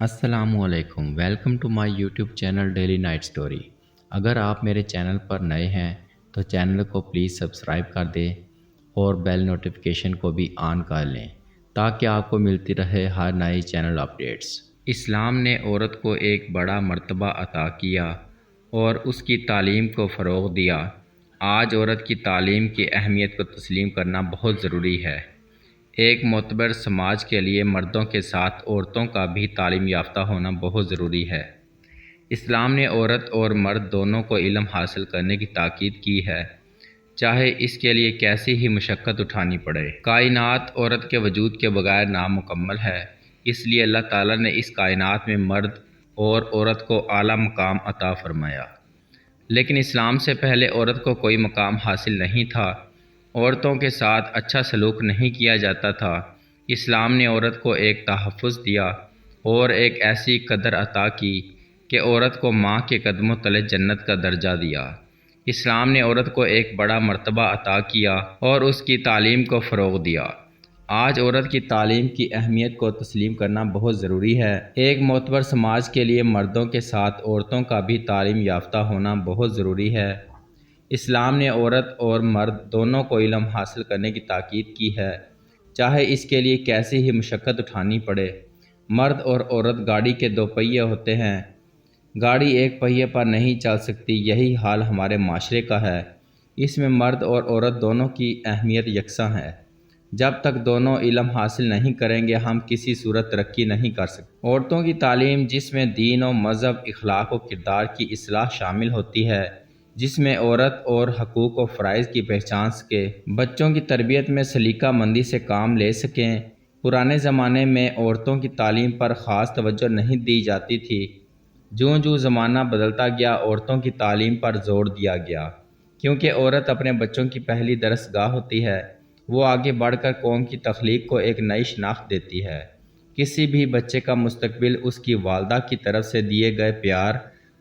السلام علیکم، welcome to my YouTube channel daily night story. اگر آپ میرے چینل پر نئے ہیں تو چینل کو پلیز سبسکرائب کر دیں اور بیل نوٹیفیکیشن کو بھی آن کر لیں تاکہ آپ کو ملتی رہے ہر نئی چینل اپڈیٹس۔ اسلام نے عورت کو ایک بڑا مرتبہ عطا کیا اور اس کی تعلیم کو فروغ دیا۔ آج عورت کی تعلیم کی اہمیت کو تسلیم کرنا بہت ضروری ہے۔ ایک معتبر سماج کے لیے مردوں کے ساتھ عورتوں کا بھی تعلیم یافتہ ہونا بہت ضروری ہے۔ اسلام نے عورت اور مرد دونوں کو علم حاصل کرنے کی تاکید کی ہے، چاہے اس کے لیے کیسی ہی مشقت اٹھانی پڑے۔ کائنات عورت کے وجود کے بغیر نامکمل ہے، اس لیے اللہ تعالیٰ نے اس کائنات میں مرد اور عورت کو اعلیٰ مقام عطا فرمایا۔ لیکن اسلام سے پہلے عورت کو کوئی مقام حاصل نہیں تھا، عورتوں کے ساتھ اچھا سلوک نہیں کیا جاتا تھا۔ اسلام نے عورت کو ایک تحفظ دیا اور ایک ایسی قدر عطا کی کہ عورت کو ماں کے قدموں تلے جنت کا درجہ دیا۔ اسلام نے عورت کو ایک بڑا مرتبہ عطا کیا اور اس کی تعلیم کو فروغ دیا۔ آج عورت کی تعلیم کی اہمیت کو تسلیم کرنا بہت ضروری ہے۔ ایک معتبر سماج کے لیے مردوں کے ساتھ عورتوں کا بھی تعلیم یافتہ ہونا بہت ضروری ہے۔ اسلام نے عورت اور مرد دونوں کو علم حاصل کرنے کی تاکید کی ہے، چاہے اس کے لیے کیسی ہی مشقت اٹھانی پڑے۔ مرد اور عورت گاڑی کے دو پہیے ہوتے ہیں، گاڑی ایک پہیے پر نہیں چل سکتی۔ یہی حال ہمارے معاشرے کا ہے، اس میں مرد اور عورت دونوں کی اہمیت یکساں ہے۔ جب تک دونوں علم حاصل نہیں کریں گے ہم کسی صورت ترقی نہیں کر سکتے۔ عورتوں کی تعلیم، جس میں دین و مذہب، اخلاق و کردار کی اصلاح شامل ہوتی ہے، جس میں عورت اور حقوق و فرائض کی پہچان سکے، بچوں کی تربیت میں سلیقہ مندی سے کام لے سکیں۔ پرانے زمانے میں عورتوں کی تعلیم پر خاص توجہ نہیں دی جاتی تھی۔ جوں جوں زمانہ بدلتا گیا عورتوں کی تعلیم پر زور دیا گیا، کیونکہ عورت اپنے بچوں کی پہلی درسگاہ ہوتی ہے۔ وہ آگے بڑھ کر قوم کی تخلیق کو ایک نئی شناخت دیتی ہے۔ کسی بھی بچے کا مستقبل اس کی والدہ کی طرف سے دیے گئے پیار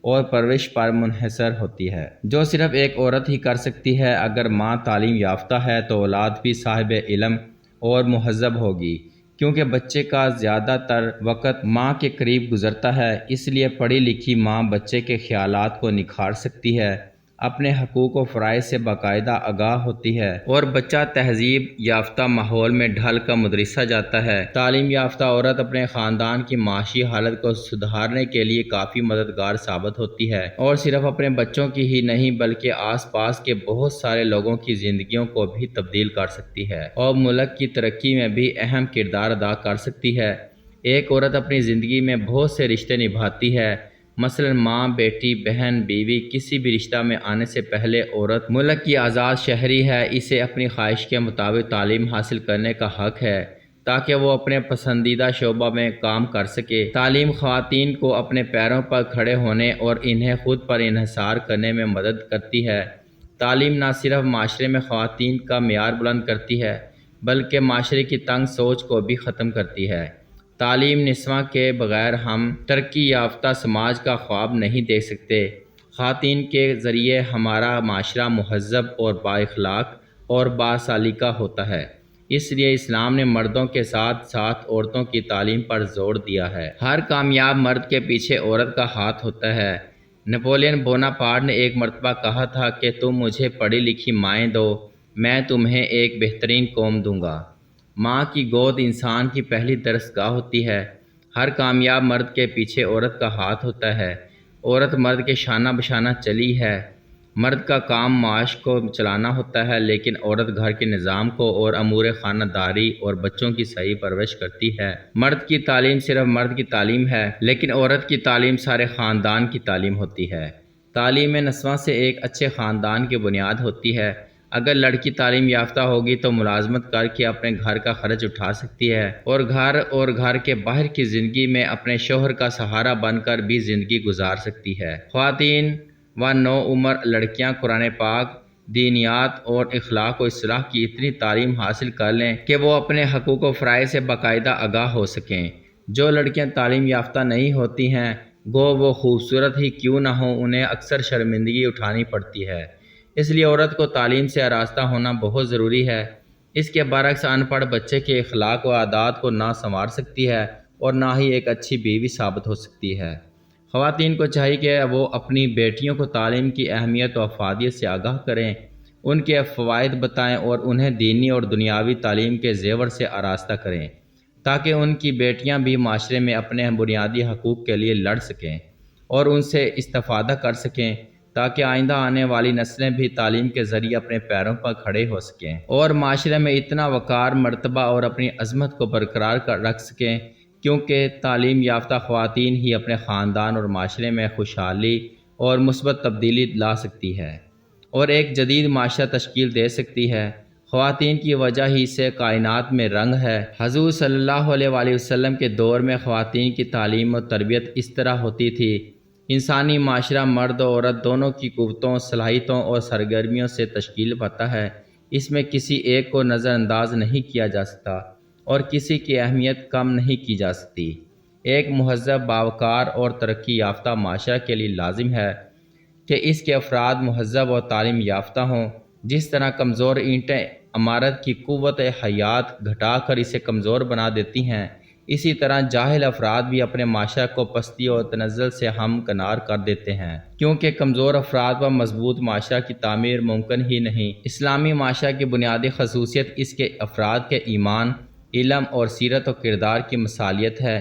اور پرورش پر منحصر ہوتی ہے، جو صرف ایک عورت ہی کر سکتی ہے۔ اگر ماں تعلیم یافتہ ہے تو اولاد بھی صاحب علم اور مہذب ہوگی، کیونکہ بچے کا زیادہ تر وقت ماں کے قریب گزرتا ہے۔ اس لیے پڑھی لکھی ماں بچے کے خیالات کو نکھار سکتی ہے، اپنے حقوق و فرائض سے باقاعدہ آگاہ ہوتی ہے اور بچہ تہذیب یافتہ ماحول میں ڈھل کر مدرسہ جاتا ہے۔ تعلیم یافتہ عورت اپنے خاندان کی معاشی حالت کو سدھارنے کے لیے کافی مددگار ثابت ہوتی ہے، اور صرف اپنے بچوں کی ہی نہیں بلکہ آس پاس کے بہت سارے لوگوں کی زندگیوں کو بھی تبدیل کر سکتی ہے اور ملک کی ترقی میں بھی اہم کردار ادا کر سکتی ہے۔ ایک عورت اپنی زندگی میں بہت سے رشتے نبھاتی ہے، مثلاً ماں، بیٹی، بہن، بیوی۔ کسی بھی رشتہ میں آنے سے پہلے عورت ملک کی آزاد شہری ہے، اسے اپنی خواہش کے مطابق تعلیم حاصل کرنے کا حق ہے تاکہ وہ اپنے پسندیدہ شعبہ میں کام کر سکے۔ تعلیم خواتین کو اپنے پیروں پر کھڑے ہونے اور انہیں خود پر انحصار کرنے میں مدد کرتی ہے۔ تعلیم نہ صرف معاشرے میں خواتین کا معیار بلند کرتی ہے بلکہ معاشرے کی تنگ سوچ کو بھی ختم کرتی ہے۔ تعلیم نسواں کے بغیر ہم ترقی یافتہ سماج کا خواب نہیں دیکھ سکتے۔ خواتین کے ذریعے ہمارا معاشرہ مہذب اور بااخلاق اور باسلیقہ ہوتا ہے۔ اس لیے اسلام نے مردوں کے ساتھ ساتھ عورتوں کی تعلیم پر زور دیا ہے۔ ہر کامیاب مرد کے پیچھے عورت کا ہاتھ ہوتا ہے۔ نپولین بوناپارٹ نے ایک مرتبہ کہا تھا کہ تم مجھے پڑھی لکھی مائیں دو، میں تمہیں ایک بہترین قوم دوں گا۔ ماں کی گود انسان کی پہلی درسگاہ ہوتی ہے۔ ہر کامیاب مرد کے پیچھے عورت کا ہاتھ ہوتا ہے۔ عورت مرد کے شانہ بشانہ چلی ہے۔ مرد کا کام معاش کو چلانا ہوتا ہے، لیکن عورت گھر کے نظام کو اور امور خانہ داری اور بچوں کی صحیح پرورش کرتی ہے۔ مرد کی تعلیم صرف مرد کی تعلیم ہے، لیکن عورت کی تعلیم سارے خاندان کی تعلیم ہوتی ہے۔ تعلیم نسواں سے ایک اچھے خاندان کی بنیاد ہوتی ہے۔ اگر لڑکی تعلیم یافتہ ہوگی تو ملازمت کر کے اپنے گھر کا خرچ اٹھا سکتی ہے اور گھر کے باہر کی زندگی میں اپنے شوہر کا سہارا بن کر بھی زندگی گزار سکتی ہے۔ خواتین و نوعمر لڑکیاں قرآن پاک، دینیات اور اخلاق و اصلاح کی اتنی تعلیم حاصل کر لیں کہ وہ اپنے حقوق و فرائض سے باقاعدہ آگاہ ہو سکیں۔ جو لڑکیاں تعلیم یافتہ نہیں ہوتی ہیں، گو وہ خوبصورت ہی کیوں نہ ہوں، انہیں اکثر شرمندگی اٹھانی پڑتی ہے۔ اس لیے عورت کو تعلیم سے آراستہ ہونا بہت ضروری ہے۔ اس کے برعکس ان پڑھ بچے کے اخلاق و عادات کو نہ سنوار سکتی ہے اور نہ ہی ایک اچھی بیوی ثابت ہو سکتی ہے۔ خواتین کو چاہیے کہ وہ اپنی بیٹیوں کو تعلیم کی اہمیت و افادیت سے آگاہ کریں، ان کے فوائد بتائیں اور انہیں دینی اور دنیاوی تعلیم کے زیور سے آراستہ کریں، تاکہ ان کی بیٹیاں بھی معاشرے میں اپنے بنیادی حقوق کے لیے لڑ سکیں اور ان سے استفادہ کر سکیں، تاکہ آئندہ آنے والی نسلیں بھی تعلیم کے ذریعے اپنے پیروں پر کھڑے ہو سکیں اور معاشرے میں اتنا وقار، مرتبہ اور اپنی عظمت کو برقرار رکھ سکیں، کیونکہ تعلیم یافتہ خواتین ہی اپنے خاندان اور معاشرے میں خوشحالی اور مثبت تبدیلی لا سکتی ہے اور ایک جدید معاشرہ تشکیل دے سکتی ہے۔ خواتین کی وجہ ہی سے کائنات میں رنگ ہے۔ حضور صلی اللہ علیہ وآلہ وسلم کے دور میں خواتین کی تعلیم و تربیت اس طرح ہوتی تھی۔ انسانی معاشرہ مرد و عورت دونوں کی قوتوں، صلاحیتوں اور سرگرمیوں سے تشکیل پاتا ہے۔ اس میں کسی ایک کو نظر انداز نہیں کیا جا سکتا اور کسی کی اہمیت کم نہیں کی جا سکتی۔ ایک مہذب، باوقار اور ترقی یافتہ معاشرہ کے لیے لازم ہے کہ اس کے افراد مہذب اور تعلیم یافتہ ہوں۔ جس طرح کمزور اینٹیں عمارت کی قوت حیات گھٹا کر اسے کمزور بنا دیتی ہیں، اسی طرح جاہل افراد بھی اپنے معاشرہ کو پستی اور تنزل سے ہمکنار کر دیتے ہیں، کیونکہ کمزور افراد پر مضبوط معاشرہ کی تعمیر ممکن ہی نہیں۔ اسلامی معاشرہ کی بنیادی خصوصیت اس کے افراد کے ایمان، علم اور سیرت و کردار کی مثالیت ہے۔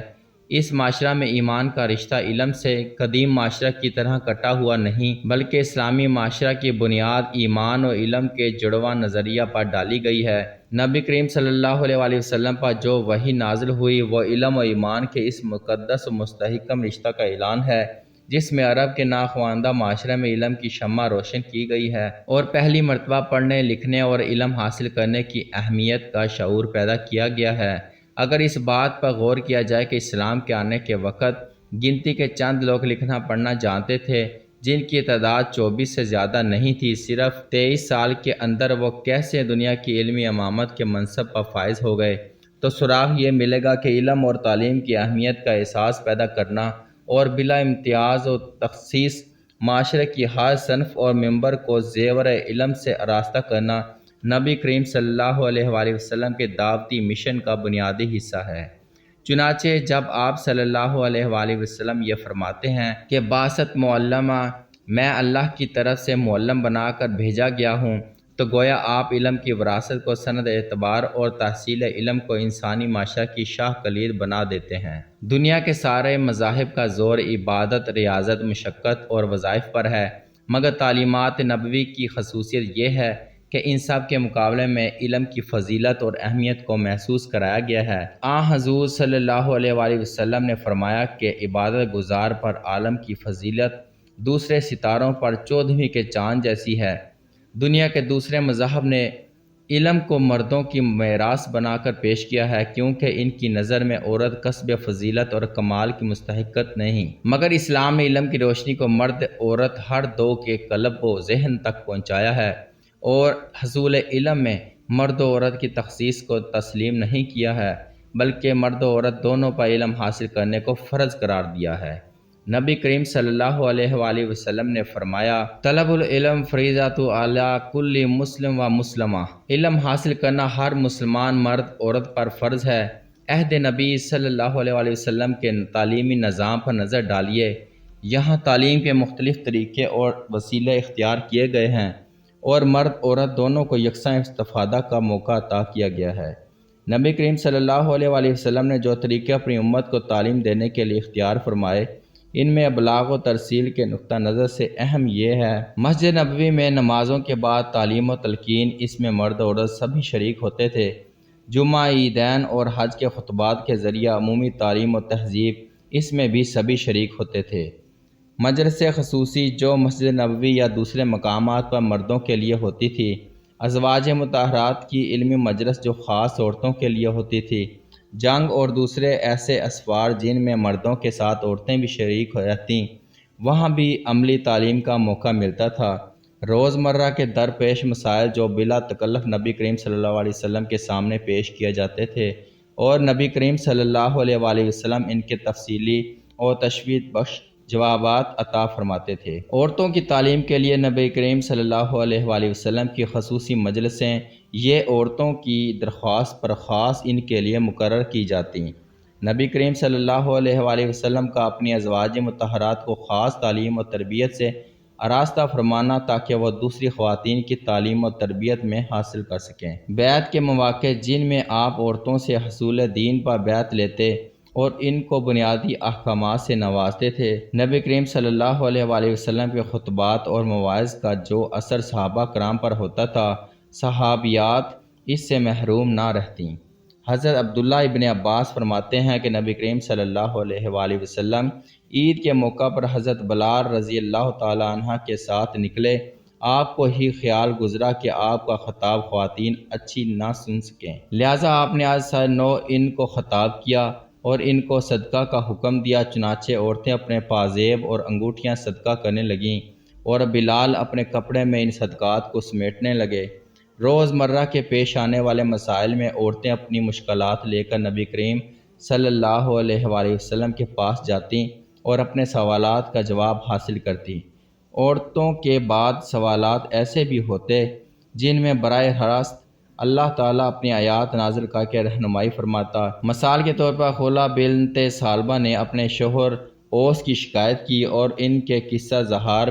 اس معاشرہ میں ایمان کا رشتہ علم سے قدیم معاشرہ کی طرح کٹا ہوا نہیں، بلکہ اسلامی معاشرہ کی بنیاد ایمان و علم کے جڑواں نظریہ پر ڈالی گئی ہے۔ نبی کریم صلی اللہ علیہ وآلہ وسلم پر جو وحی نازل ہوئی وہ علم و ایمان کے اس مقدس و مستحکم رشتہ کا اعلان ہے، جس میں عرب کے ناخواندہ معاشرے میں علم کی شمع روشن کی گئی ہے اور پہلی مرتبہ پڑھنے، لکھنے اور علم حاصل کرنے کی اہمیت کا شعور پیدا کیا گیا ہے۔ اگر اس بات پر غور کیا جائے کہ اسلام کے آنے کے وقت گنتی کے چند لوگ لکھنا پڑھنا جانتے تھے، جن کی تعداد 24 سے زیادہ نہیں تھی، صرف 23 سال کے اندر وہ کیسے دنیا کی علمی امامت کے منصب پر فائز ہو گئے، تو سراغ یہ ملے گا کہ علم اور تعلیم کی اہمیت کا احساس پیدا کرنا اور بلا امتیاز و تخصیص معاشرے کی ہر صنف اور ممبر کو زیور علم سے آراستہ کرنا نبی کریم صلی اللہ علیہ وآلہ وسلم کے دعوتی مشن کا بنیادی حصہ ہے۔ چنانچہ جب آپ صلی اللہ علیہ وآلہ وسلم یہ فرماتے ہیں کہ بعثت معلمہ، میں اللہ کی طرف سے معلم بنا کر بھیجا گیا ہوں، تو گویا آپ علم کی وراثت کو سند اعتبار اور تحصیل علم کو انسانی معاشرہ کی شاہ کلید بنا دیتے ہیں۔ دنیا کے سارے مذاہب کا زور عبادت، ریاضت، مشقت اور وظائف پر ہے، مگر تعلیمات نبوی کی خصوصیت یہ ہے کہ ان سب کے مقابلے میں علم کی فضیلت اور اہمیت کو محسوس کرایا گیا ہے۔ حضور صلی اللہ علیہ وآلہ وسلم نے فرمایا کہ عبادت گزار پر عالم کی فضیلت دوسرے ستاروں پر 14ویں کے چاند جیسی ہے۔ دنیا کے دوسرے مذاہب نے علم کو مردوں کی میراث بنا کر پیش کیا ہے، کیونکہ ان کی نظر میں عورت کسب فضیلت اور کمال کی مستحقت نہیں، مگر اسلام نے علم کی روشنی کو مرد عورت ہر دو کے قلب و ذہن تک پہنچایا ہے اور حصول علم میں مرد و عورت کی تخصیص کو تسلیم نہیں کیا ہے، بلکہ مرد و عورت دونوں پر علم حاصل کرنے کو فرض قرار دیا ہے۔ نبی کریم صلی اللہ علیہ وآلہ وسلم نے فرمایا، طلب العلم فریضۃ علی کل مسلم و مسلمہ، علم حاصل کرنا ہر مسلمان مرد عورت پر فرض ہے۔ عہد نبی صلی اللہ علیہ وآلہ وسلم کے تعلیمی نظام پر نظر ڈالیے، یہاں تعلیم کے مختلف طریقے اور وسیلے اختیار کیے گئے ہیں اور مرد عورت دونوں کو یکساں استفادہ کا موقع عطا کیا گیا ہے۔ نبی کریم صلی اللہ علیہ وآلہ وسلم نے جو طریقے اپنی امت کو تعلیم دینے کے لیے اختیار فرمائے، ان میں ابلاغ و ترسیل کے نقطہ نظر سے اہم یہ ہے، مسجد نبوی میں نمازوں کے بعد تعلیم و تلقین، اس میں مرد و عورت سبھی شریک ہوتے تھے۔ جمعہ، عیدین اور حج کے خطبات کے ذریعہ عمومی تعلیم و تہذیب، اس میں بھی سبھی شریک ہوتے تھے۔ مجلس خصوصی جو مسجد نبوی یا دوسرے مقامات پر مردوں کے لیے ہوتی تھی، ازواج مطہرات کی علمی مجلس جو خاص عورتوں کے لیے ہوتی تھی، جنگ اور دوسرے ایسے اسفار جن میں مردوں کے ساتھ عورتیں بھی شریک رہتیں، وہاں بھی عملی تعلیم کا موقع ملتا تھا۔ روزمرہ کے درپیش مسائل جو بلا تکلف نبی کریم صلی اللہ علیہ وسلم کے سامنے پیش کیے جاتے تھے اور نبی کریم صلی اللہ علیہ وآلہ وسلم ان کے تفصیلی اور تشویق بخش جوابات عطا فرماتے تھے۔ عورتوں کی تعلیم کے لیے نبی کریم صلی اللہ علیہ وآلہ وسلم کی خصوصی مجلسیں یہ عورتوں کی درخواست پر خاص ان کے لیے مقرر کی جاتیں۔ نبی کریم صلی اللہ علیہ وآلہ وسلم کا اپنی ازواج مطہرات کو خاص تعلیم و تربیت سے آراستہ فرمانا تاکہ وہ دوسری خواتین کی تعلیم و تربیت میں حاصل کر سکیں۔ بیعت کے مواقع جن میں آپ عورتوں سے حصول دین پر بیعت لیتے اور ان کو بنیادی احکامات سے نوازتے تھے، نبی کریم صلی اللہ علیہ وآلہ وسلم کے خطبات اور مواعظ کا جو اثر صحابہ کرام پر ہوتا تھا، صحابیات اس سے محروم نہ رہتیں۔ حضرت عبداللہ ابن عباس فرماتے ہیں کہ نبی کریم صلی اللہ علیہ وآلہ وسلم عید کے موقع پر حضرت بلال رضی اللہ تعالی عنہ کے ساتھ نکلے۔ آپ کو ہی خیال گزرا کہ آپ کا خطاب خواتین اچھی نہ سن سکیں، لہٰذا آپ نے آج سر نو ان کو خطاب کیا اور ان کو صدقہ کا حکم دیا۔ چنانچہ عورتیں اپنے پازیب اور انگوٹھیاں صدقہ کرنے لگیں اور بلال اپنے کپڑے میں ان صدقات کو سمیٹنے لگے۔ روز مرہ کے پیش آنے والے مسائل میں عورتیں اپنی مشکلات لے کر نبی کریم صلی اللہ علیہ وآلہ وسلم کے پاس جاتیں اور اپنے سوالات کا جواب حاصل کرتی۔ عورتوں کے بعد سوالات ایسے بھی ہوتے جن میں براہ راست اللہ تعالیٰ اپنی آیات نازل کر کے رہنمائی فرماتا۔ مثال کے طور پر خولہ بنت ثعلبہ نے اپنے شوہر اوس کی شکایت کی اور ان کے قصہ زہار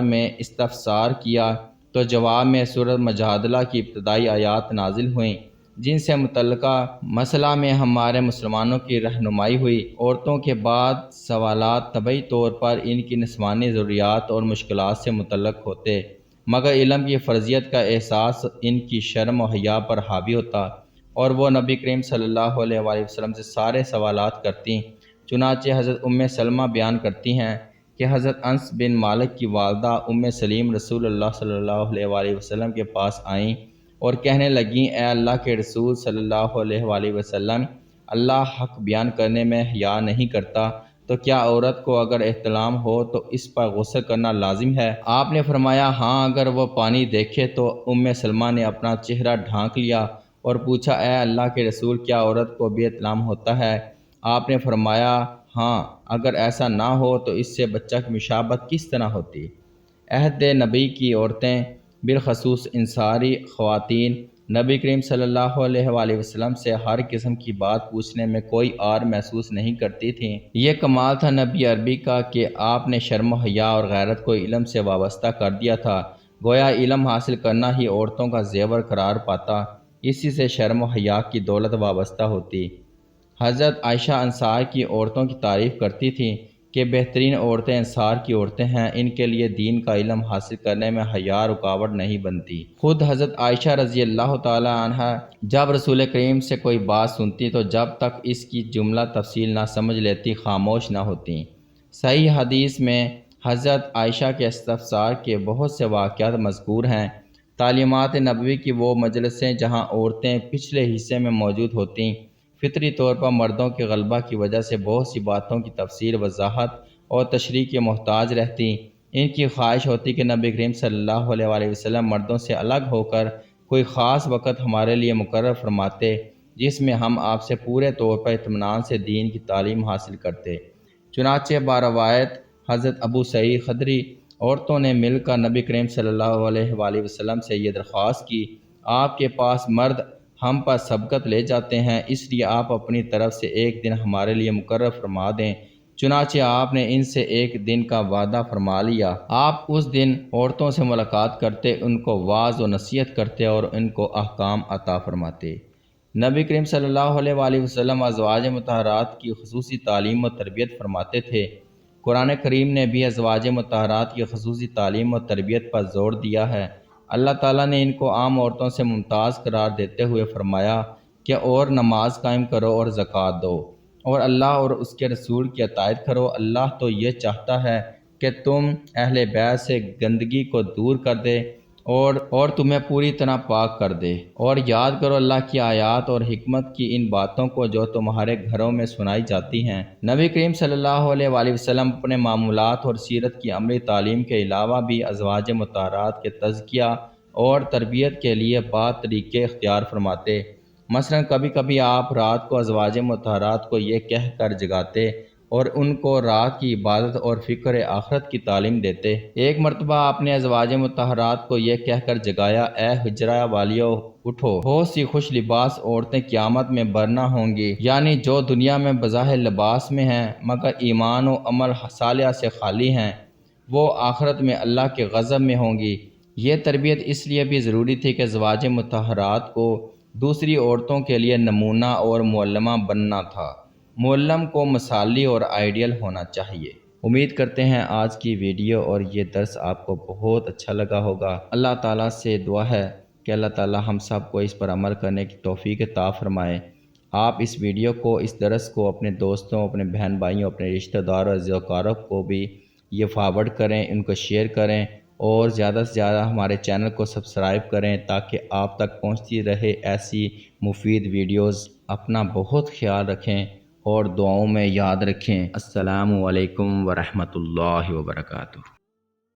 میں استفسار کیا تو جواب میں سورۃ مجادلہ کی ابتدائی آیات نازل ہوئیں جن سے متعلقہ مسئلہ میں ہمارے مسلمانوں کی رہنمائی ہوئی۔ عورتوں کے بعد سوالات طبعی طور پر ان کی جسمانی ضروریات اور مشکلات سے متعلق ہوتے، مگر علم کی فرضیت کا احساس ان کی شرم و حیا پر حاوی ہوتا اور وہ نبی کریم صلی اللہ علیہ وآلہ وسلم سے سارے سوالات کرتیں۔ چنانچہ حضرت ام سلمہ بیان کرتی ہیں کہ حضرت انس بن مالک کی والدہ ام سلیم رسول اللہ صلی اللہ علیہ وآلہ وسلم کے پاس آئیں اور کہنے لگیں، اے اللہ کے رسول صلی اللہ علیہ وآلہ وسلم، اللہ حق بیان کرنے میں حیا نہیں کرتا، تو کیا عورت کو اگر احتلام ہو تو اس پر غسل کرنا لازم ہے؟ آپ نے فرمایا ہاں، اگر وہ پانی دیکھے تو ام سلمہ نے اپنا چہرہ ڈھانک لیا اور پوچھا، اے اللہ کے رسول، کیا عورت کو بھی احتلام ہوتا ہے؟ آپ نے فرمایا ہاں، اگر ایسا نہ ہو تو اس سے بچہ کی مشابہت کس طرح ہوتی؟ عہد نبی کی عورتیں بالخصوص انصاری خواتین نبی کریم صلی اللہ علیہ وآلہ وسلم سے ہر قسم کی بات پوچھنے میں کوئی عار محسوس نہیں کرتی تھیں۔ یہ کمال تھا نبی عربی کا کہ آپ نے شرم و حیا اور غیرت کو علم سے وابستہ کر دیا تھا۔ گویا علم حاصل کرنا ہی عورتوں کا زیور قرار پاتا، اسی سے شرم و حیا کی دولت وابستہ ہوتی۔ حضرت عائشہ انصار کی عورتوں کی تعریف کرتی تھیں کہ بہترین عورتیں انصار کی عورتیں ہیں، ان کے لیے دین کا علم حاصل کرنے میں حیا رکاوٹ نہیں بنتی۔ خود حضرت عائشہ رضی اللہ تعالی عنہ جب رسول کریم سے کوئی بات سنتی تو جب تک اس کی جملہ تفصیل نہ سمجھ لیتی خاموش نہ ہوتی۔ صحیح حدیث میں حضرت عائشہ کے استفسار کے بہت سے واقعات مذکور ہیں۔ تعلیمات نبوی کی وہ مجلسیں جہاں عورتیں پچھلے حصے میں موجود ہوتیں، فطری طور پر مردوں کے غلبہ کی وجہ سے بہت سی باتوں کی تفصیل، وضاحت اور تشریح کے محتاج رہتی۔ ان کی خواہش ہوتی کہ نبی کریم صلی اللہ علیہ وآلہ وسلم مردوں سے الگ ہو کر کوئی خاص وقت ہمارے لیے مقرر فرماتے جس میں ہم آپ سے پورے طور پر اطمینان سے دین کی تعلیم حاصل کرتے۔ چنانچہ باروایت حضرت ابو سعید خدری عورتوں نے مل کر نبی کریم صلی اللہ علیہ وآلہ وسلم سے یہ درخواست کی، آپ کے پاس مرد ہم پر سبقت لے جاتے ہیں، اس لیے آپ اپنی طرف سے ایک دن ہمارے لیے مقرر فرما دیں۔ چنانچہ آپ نے ان سے ایک دن کا وعدہ فرما لیا۔ آپ اس دن عورتوں سے ملاقات کرتے، ان کو واعظ و نصیحت کرتے اور ان کو احکام عطا فرماتے۔ نبی کریم صلی اللہ علیہ وآلہ وسلم ازواج مطہرات کی خصوصی تعلیم و تربیت فرماتے تھے۔ قرآن کریم نے بھی ازواج مطہرات کی خصوصی تعلیم و تربیت پر زور دیا ہے۔ اللہ تعالیٰ نے ان کو عام عورتوں سے ممتاز قرار دیتے ہوئے فرمایا کہ اور نماز قائم کرو اور زکوٰۃ دو اور اللہ اور اس کے رسول کی اطاعت کرو۔ اللہ تو یہ چاہتا ہے کہ تم اہل بیت سے گندگی کو دور کر دے اور تمہیں پوری طرح پاک کر دے، اور یاد کرو اللہ کی آیات اور حکمت کی ان باتوں کو جو تمہارے گھروں میں سنائی جاتی ہیں۔ نبی کریم صلی اللہ علیہ وآلہ وسلم اپنے معمولات اور سیرت کی عملی تعلیم کے علاوہ بھی ازواج مطہرات کے تزکیہ اور تربیت کے لیے بعض طریقے اختیار فرماتے۔ مثلا کبھی کبھی آپ رات کو ازواج مطہرات کو یہ کہہ کر جگاتے اور ان کو رات کی عبادت اور فکر آخرت کی تعلیم دیتے۔ ایک مرتبہ آپ نے ازواج مطہرات کو یہ کہہ کر جگایا، اے حجرہ والیو، اٹھو، بہت سی خوش لباس عورتیں قیامت میں برنا ہوں گی، یعنی جو دنیا میں بظاہر لباس میں ہیں مگر ایمان و عمل صالحہ سے خالی ہیں، وہ آخرت میں اللہ کے غضب میں ہوں گی۔ یہ تربیت اس لیے بھی ضروری تھی کہ ازواج مطہرات کو دوسری عورتوں کے لیے نمونہ اور معلمہ بننا تھا۔ معلم کو مثالی اور آئیڈیل ہونا چاہیے۔ امید کرتے ہیں آج کی ویڈیو اور یہ درس آپ کو بہت اچھا لگا ہوگا۔ اللہ تعالیٰ سے دعا ہے کہ اللہ تعالیٰ ہم سب کو اس پر عمل کرنے کی توفیق عطا فرمائے۔ آپ اس ویڈیو کو، اس درس کو اپنے دوستوں، اپنے بہن بھائیوں، اپنے رشتہ داروں اور عزیز و اقارب کو بھی یہ فارورڈ کریں، ان کو شیئر کریں اور زیادہ سے زیادہ ہمارے چینل کو سبسکرائب کریں تاکہ آپ تک پہنچتی رہے ایسی مفید ویڈیوز۔ اپنا بہت خیال رکھیں اور دعاؤں میں یاد رکھیں۔ السلام علیکم ورحمۃ اللہ وبرکاتہ۔